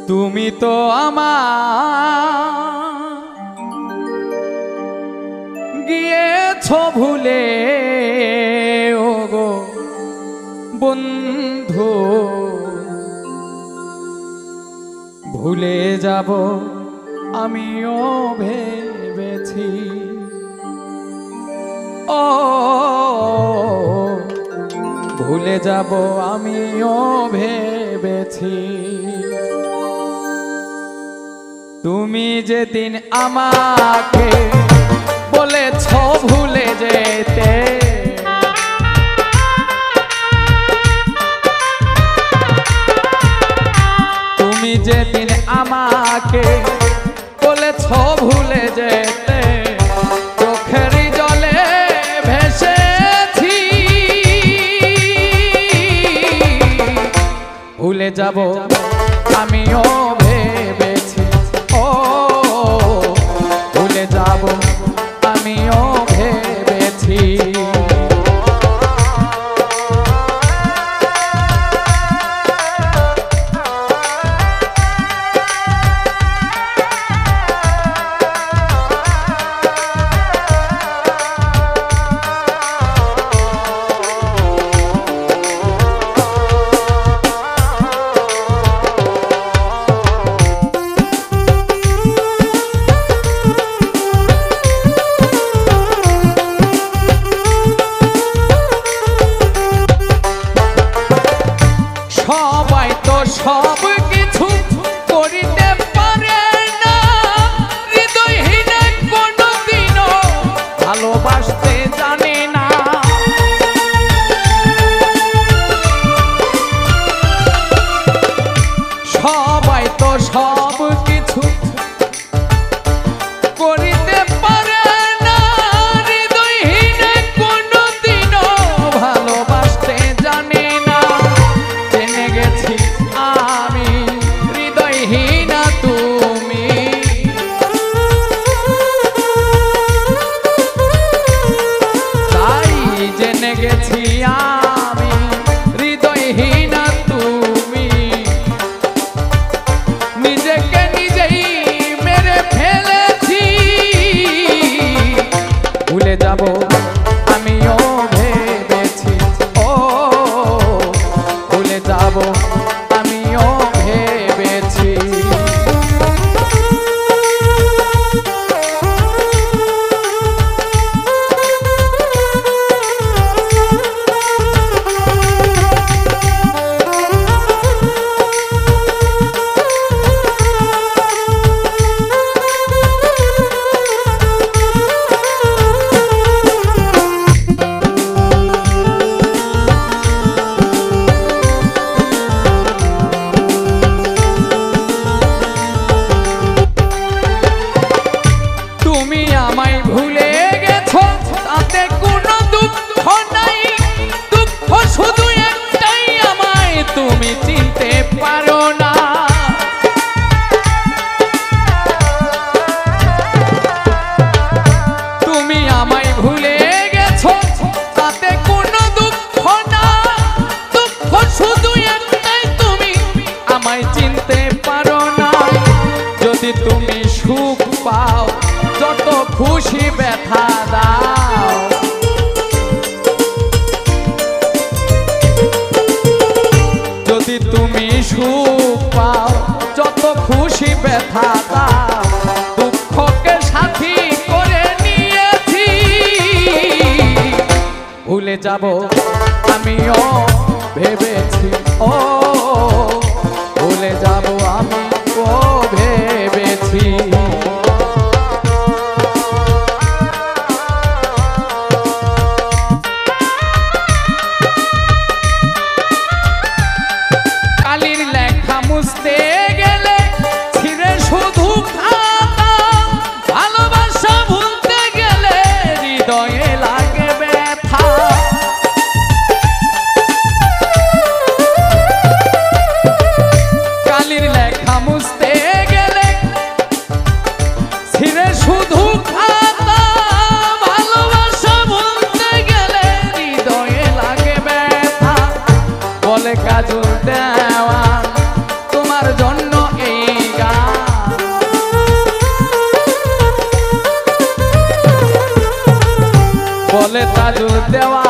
তুমি তো আমার গিয়েছো ভুলে ওগো বন্ধু, ভুলে যাব আমিও ভেবেছি। ও ভুলে যাব আমিও ভেবেছি। তুমি যেদিন আমাকে বলেছ ভুলে যেতে, তুমি যেদিন আমাকে বলেছ ভুলে যেতে, চোখের জলে ভেসেছি। ভুলে যাব আমিও ভেবেছি। ও ভুলে যাব আমিও ভেবেছি। সবাই তো সব কিছু করিতে পারে না, হৃদয়হীন কোনদিনও ভালোবাসতে জানে না। সবাই তো সব কিছু করিতে পারে না, হৃদয়হীন কোনদিনও ভালোবাসতে জানে না। জেনে গেছি আমি হৃদয়হীনা তুমি, তাই জেনে গেছি আমি হৃদয়হীনা তুমি। নিজেকে নিজেই মেরে ফেলেছি। ভুলে যাব আমিও ভেবেছি। ও ভুলে যাব আমিও ভেবেছি। তুমি আমায় ভুলে গেছো তাতে কোনো দুঃখ নাই, দুঃখ শুধু একটাই, আমায় তুমি চিনতে পারো না। তুমি আমায় ভুলে গেছো তাতে কোনো দুঃখ না, দুঃখ শুধু একটাই, তুমি আমায় চিনতে পারো না। যদি তুমি সুখ পাও যত খুশি ব্যথা দাও, যদি তুমি সুখ পাও যত খুশি ব্যথা দাও, দুঃখকে সাথী করে নিয়েছি। ভুলে যাব আমিও ভেবেছি। ও ভুলে যাব আমিও ভেবেছি। কালির লেখা মুছতে গেলে ছিঁড়ে শুধু খাতা, ভালোবাসা ভুলতে গেলে হৃদয়ে লাগে ব্যথা। কালির লেখা মুছতে গেলে ছিঁড়ে শুধু খাতা, ভালোবাসা ভুলতে গেলে হৃদয়ে লাগে ব্যথা। বলে কাজল দেওয়া তোমার জন্য সাধু দেওয়া